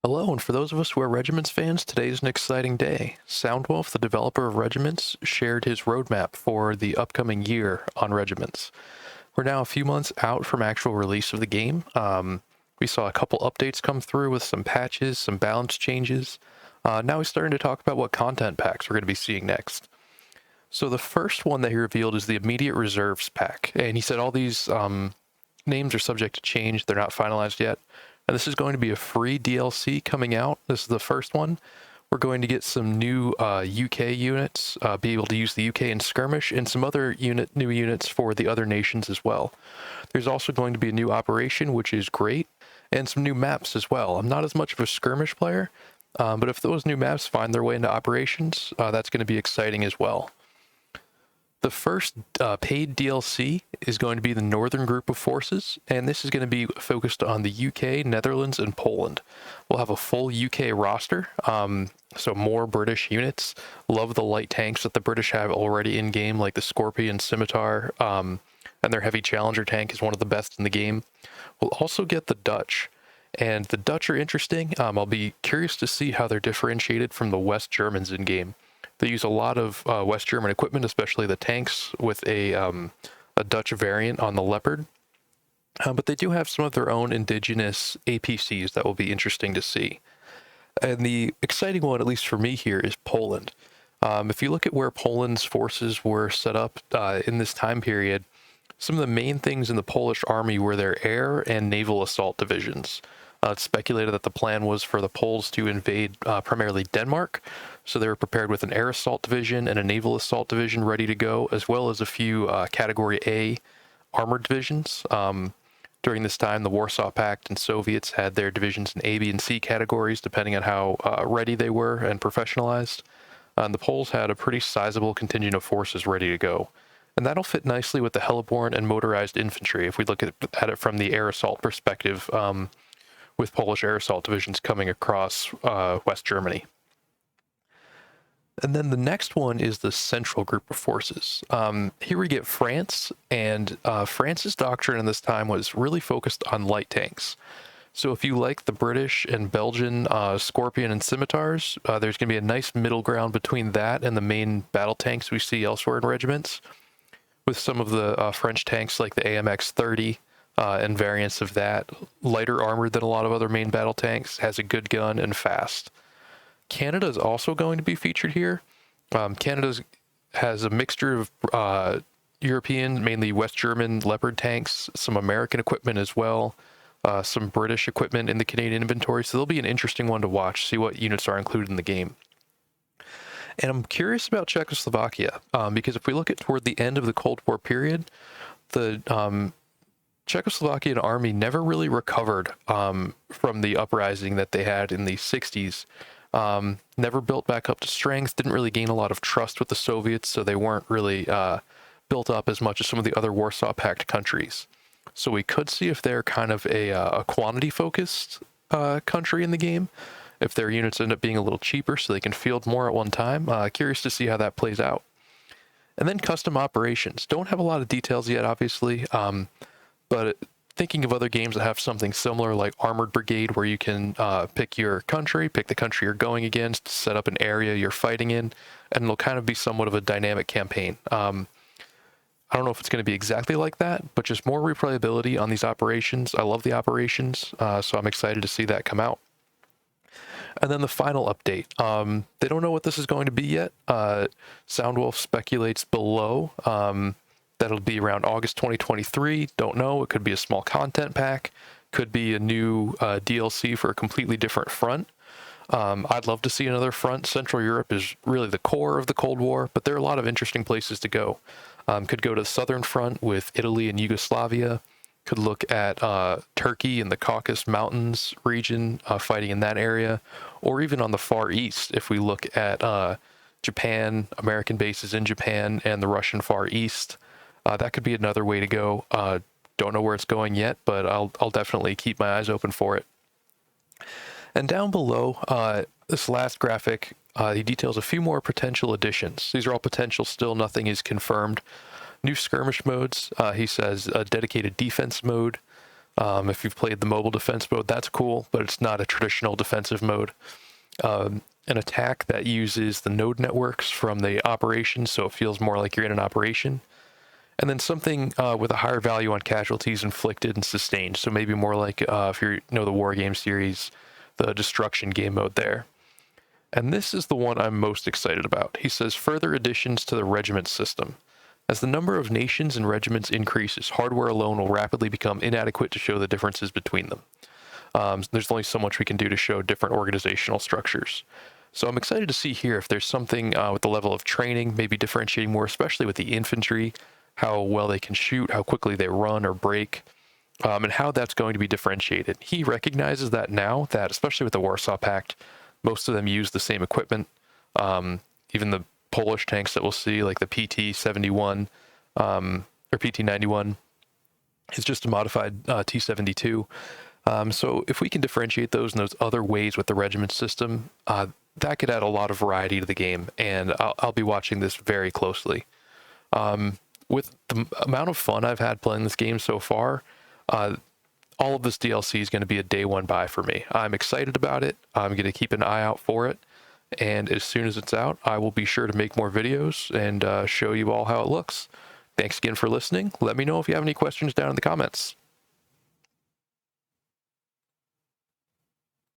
Hello, and for those of us who are Regiments fans, today is an exciting day. Soundwolf, the developer of Regiments, shared his roadmap for the upcoming year on Regiments. We're now a few months out from actual release of the game. We saw a couple updates come through with some patches, some balance changes. Now he's starting to talk about what content packs we're going to be seeing next. So the first one that he revealed is the Immediate Reserves pack, and he said all these names are subject to change. They're not finalized yet. And this is going to be a free DLC coming out. This is the first one. We're going to get some new UK units, be able to use the UK in skirmish, and some other new units for the other nations as well. There's also going to be a new operation, which is great, and some new maps as well. I'm not as much of a skirmish player, but if those new maps find their way into operations, that's going to be exciting as well. The first paid DLC is going to be the Northern Group of Forces, and this is going to be focused on the UK, Netherlands, and Poland. We'll have a full UK roster, so more British units. Love the light tanks that the British have already in-game, like the Scorpion, Scimitar, and their heavy Challenger tank is one of the best in the game. We'll also get the Dutch, and the Dutch are interesting. I'll be curious to see how they're differentiated from the West Germans in-game. They use a lot of West German equipment, especially the tanks, with a Dutch variant on the Leopard. But they do have some of their own indigenous APCs that will be interesting to see. And the exciting one, at least for me here, is Poland. If you look at where Poland's forces were set up in this time period, some of the main things in the Polish army were their air and naval assault divisions. It's speculated that the plan was for the Poles to invade primarily Denmark, so they were prepared with an air assault division and a naval assault division ready to go, as well as a few Category A armored divisions. During this time, the Warsaw Pact and Soviets had their divisions in A, B, and C categories, depending on how ready they were and professionalized. And the Poles had a pretty sizable contingent of forces ready to go. And that'll fit nicely with the heliborne and motorized infantry if we look at it from the air assault perspective, with Polish air assault divisions coming across West Germany. And then the next one is the Central Group of Forces. Here we get France, and France's doctrine in this time was really focused on light tanks. So if you like the British and Belgian Scorpion and Scimitars, there's going to be a nice middle ground between that and the main battle tanks we see elsewhere in regiments, with some of the French tanks like the AMX-30 and variants of that, lighter armored than a lot of other main battle tanks, has a good gun and fast. Canada is also going to be featured here. Canada has a mixture of European, mainly West German Leopard tanks, some American equipment as well, some British equipment in the Canadian inventory. So there'll be an interesting one to watch, see what units are included in the game. And I'm curious about Czechoslovakia, because if we look at toward the end of the Cold War period, the Czechoslovakian army never really recovered from the uprising that they had in the 60s. Never built back up to strength, didn't really gain a lot of trust with the Soviets, so they weren't really built up as much as some of the other Warsaw Pact countries. So we could see if they're kind of a quantity-focused country in the game, if their units end up being a little cheaper so they can field more at one time. Curious to see how that plays out. And then custom operations. Don't have a lot of details yet, obviously, but thinking of other games that have something similar, like Armored Brigade, where you can pick your country, pick the country you're going against, set up an area you're fighting in, and it'll kind of be somewhat of a dynamic campaign. I don't know if it's going to be exactly like that, but just more replayability on these operations. I love the operations, so I'm excited to see that come out. And then the final update. They don't know what this is going to be yet. Soundwolf speculates below. That'll be around August 2023. Don't know. It could be a small content pack. Could be a new DLC for a completely different front. I'd love to see another front. Central Europe is really the core of the Cold War, but there are a lot of interesting places to go. Could go to the Southern Front with Italy and Yugoslavia. Could look at Turkey and the Caucasus Mountains region, fighting in that area. Or even on the Far East, if we look at Japan, American bases in Japan, and the Russian Far East. That could be another way to go. Don't know where it's going yet, but I'll definitely keep my eyes open for it. And down below, this last graphic, he details a few more potential additions. These are all potential still, nothing is confirmed. New skirmish modes, he says a dedicated defense mode, If you've played the mobile defense mode, that's cool, but it's not a traditional defensive mode. An attack that uses the node networks from the operation, so it feels more like you're in an operation. And then something with a higher value on casualties inflicted and sustained, so maybe more like if you know the wargame series, the destruction game mode there. And this is the one I'm most excited about. He says further additions to the regiment system. As the number of nations and regiments increases, hardware alone will rapidly become inadequate to show the differences between them. There's only so much we can do to show different organizational structures. So I'm excited to see here if there's something with the level of training, maybe differentiating more, especially with the infantry, how well they can shoot, how quickly they run or break, and how that's going to be differentiated. He recognizes that now, that especially with the Warsaw Pact, most of them use the same equipment. Even the Polish tanks that we'll see, like the PT-71 or PT-91, is just a modified T-72. So if we can differentiate those in those other ways with the regiment system, that could add a lot of variety to the game, and I'll be watching this very closely. With the amount of fun I've had playing this game so far, all of this DLC is going to be a day one buy for me. I'm excited about it. I'm going to keep an eye out for it. And as soon as it's out, I will be sure to make more videos and show you all how it looks. Thanks again for listening. Let me know if you have any questions down in the comments.